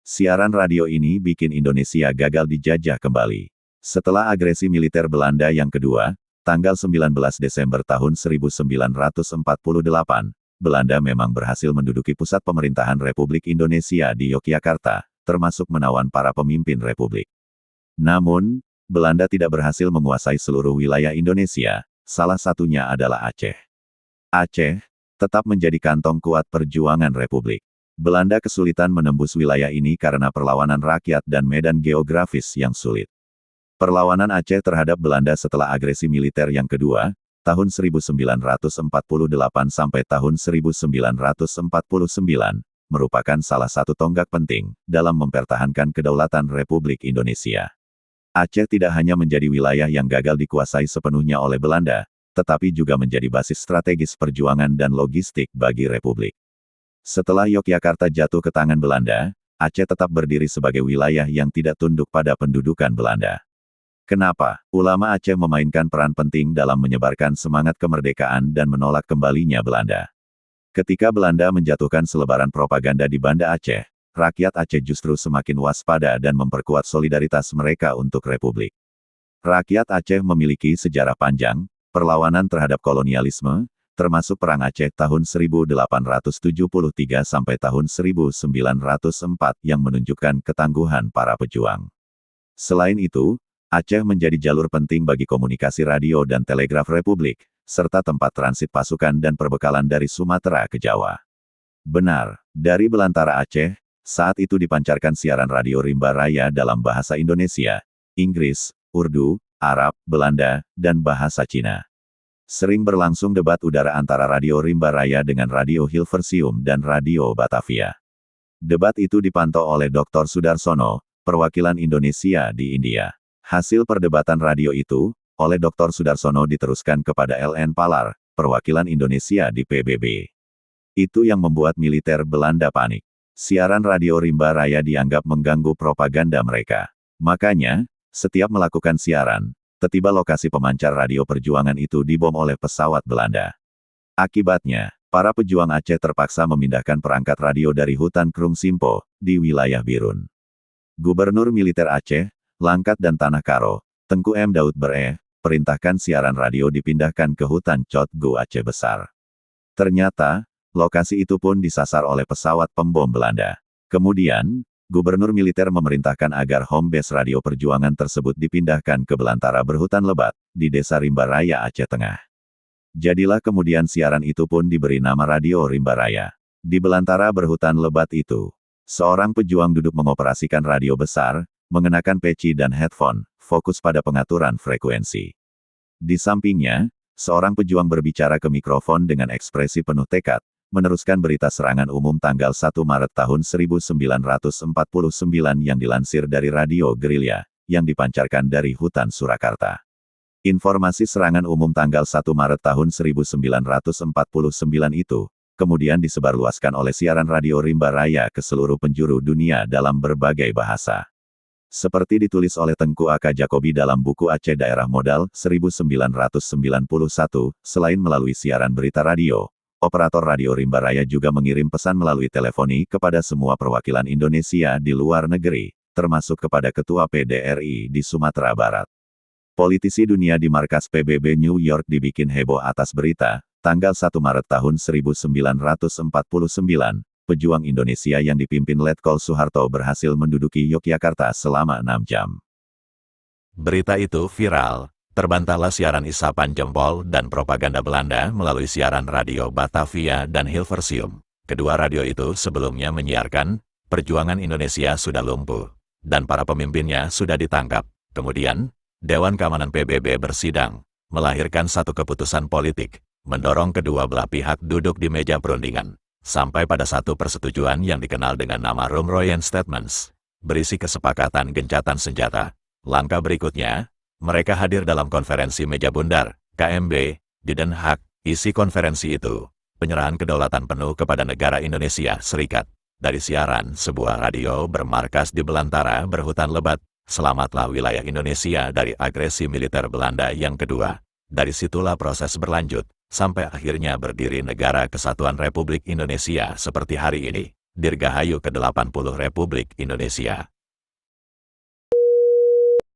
Siaran radio ini bikin Indonesia gagal dijajah kembali. Setelah agresi militer Belanda yang kedua, tanggal 19 Desember tahun 1948, Belanda memang berhasil menduduki pusat pemerintahan Republik Indonesia di Yogyakarta, termasuk menawan para pemimpin republik. Namun, Belanda tidak berhasil menguasai seluruh wilayah Indonesia, salah satunya adalah Aceh. Aceh tetap menjadi kantong kuat perjuangan republik. Belanda kesulitan menembus wilayah ini karena perlawanan rakyat dan medan geografis yang sulit. Perlawanan Aceh terhadap Belanda setelah agresi militer yang kedua, tahun 1948 sampai tahun 1949, merupakan salah satu tonggak penting dalam mempertahankan kedaulatan Republik Indonesia. Aceh tidak hanya menjadi wilayah yang gagal dikuasai sepenuhnya oleh Belanda, tetapi juga menjadi basis strategis perjuangan dan logistik bagi Republik. Setelah Yogyakarta jatuh ke tangan Belanda, Aceh tetap berdiri sebagai wilayah yang tidak tunduk pada pendudukan Belanda. Kenapa? Ulama Aceh memainkan peran penting dalam menyebarkan semangat kemerdekaan dan menolak kembalinya Belanda. Ketika Belanda menjatuhkan selebaran propaganda di Banda Aceh, rakyat Aceh justru semakin waspada dan memperkuat solidaritas mereka untuk Republik. Rakyat Aceh memiliki sejarah panjang, perlawanan terhadap kolonialisme, termasuk Perang Aceh tahun 1873 sampai tahun 1904 yang menunjukkan ketangguhan para pejuang. Selain itu, Aceh menjadi jalur penting bagi komunikasi radio dan telegraf Republik, serta tempat transit pasukan dan perbekalan dari Sumatera ke Jawa. Benar, dari belantara Aceh, saat itu dipancarkan siaran radio Rimba Raya dalam bahasa Indonesia, Inggris, Urdu, Arab, Belanda, dan bahasa Cina. Sering berlangsung debat udara antara radio Rimba Raya dengan radio Hilversum dan radio Batavia. Debat itu dipantau oleh Dr. Sudarsono, perwakilan Indonesia di India. Hasil perdebatan radio itu, oleh Dr. Sudarsono diteruskan kepada LN Palar, perwakilan Indonesia di PBB. Itu yang membuat militer Belanda panik. Siaran radio Rimba Raya dianggap mengganggu propaganda mereka. Makanya, setiap melakukan siaran, tiba-tiba lokasi pemancar radio perjuangan itu dibom oleh pesawat Belanda. Akibatnya, para pejuang Aceh terpaksa memindahkan perangkat radio dari hutan Krung Simpo, di wilayah Birun. Gubernur Militer Aceh, Langkat dan Tanah Karo, Tengku M. Daud Ber, perintahkan siaran radio dipindahkan ke hutan Cot Gu Aceh Besar. Ternyata, lokasi itu pun disasar oleh pesawat pembom Belanda. Kemudian, Gubernur Militer memerintahkan agar home base radio perjuangan tersebut dipindahkan ke belantara berhutan lebat, di Desa Rimba Raya Aceh Tengah. Jadilah kemudian siaran itu pun diberi nama Radio Rimba Raya. Di belantara berhutan lebat itu, seorang pejuang duduk mengoperasikan radio besar, mengenakan peci dan headphone, fokus pada pengaturan frekuensi. Di sampingnya, seorang pejuang berbicara ke mikrofon dengan ekspresi penuh tekad, meneruskan berita serangan umum tanggal 1 Maret tahun 1949 yang dilansir dari Radio Gerilya, yang dipancarkan dari hutan Surakarta. Informasi serangan umum tanggal 1 Maret tahun 1949 itu, kemudian disebarluaskan oleh siaran radio Rimba Raya ke seluruh penjuru dunia dalam berbagai bahasa. Seperti ditulis oleh Tengku A.K. Jakobi dalam buku Aceh Daerah Modal, 1991, selain melalui siaran berita radio, operator radio Rimba Raya juga mengirim pesan melalui teleponi kepada semua perwakilan Indonesia di luar negeri, termasuk kepada Ketua PDRI di Sumatera Barat. Politisi dunia di markas PBB New York dibikin heboh atas berita, tanggal 1 Maret tahun 1949, pejuang Indonesia yang dipimpin Letkol Soeharto berhasil menduduki Yogyakarta selama 6 jam. Berita itu viral. Terbantahlah siaran isapan jempol dan propaganda Belanda melalui siaran radio Batavia dan Hilversum. Kedua radio itu sebelumnya menyiarkan, perjuangan Indonesia sudah lumpuh, dan para pemimpinnya sudah ditangkap. Kemudian, Dewan Keamanan PBB bersidang, melahirkan satu keputusan politik, mendorong kedua belah pihak duduk di meja perundingan, sampai pada satu persetujuan yang dikenal dengan nama Rumroyen Statements, berisi kesepakatan gencatan senjata. Langkah berikutnya, mereka hadir dalam konferensi meja bundar, KMB, di Den Haag. Isi konferensi itu, penyerahan kedaulatan penuh kepada negara Indonesia Serikat. Dari siaran sebuah radio bermarkas di belantara berhutan lebat, selamatlah wilayah Indonesia dari agresi militer Belanda yang kedua. Dari situlah proses berlanjut, sampai akhirnya berdiri Negara Kesatuan Republik Indonesia seperti hari ini. Dirgahayu ke-80 Republik Indonesia.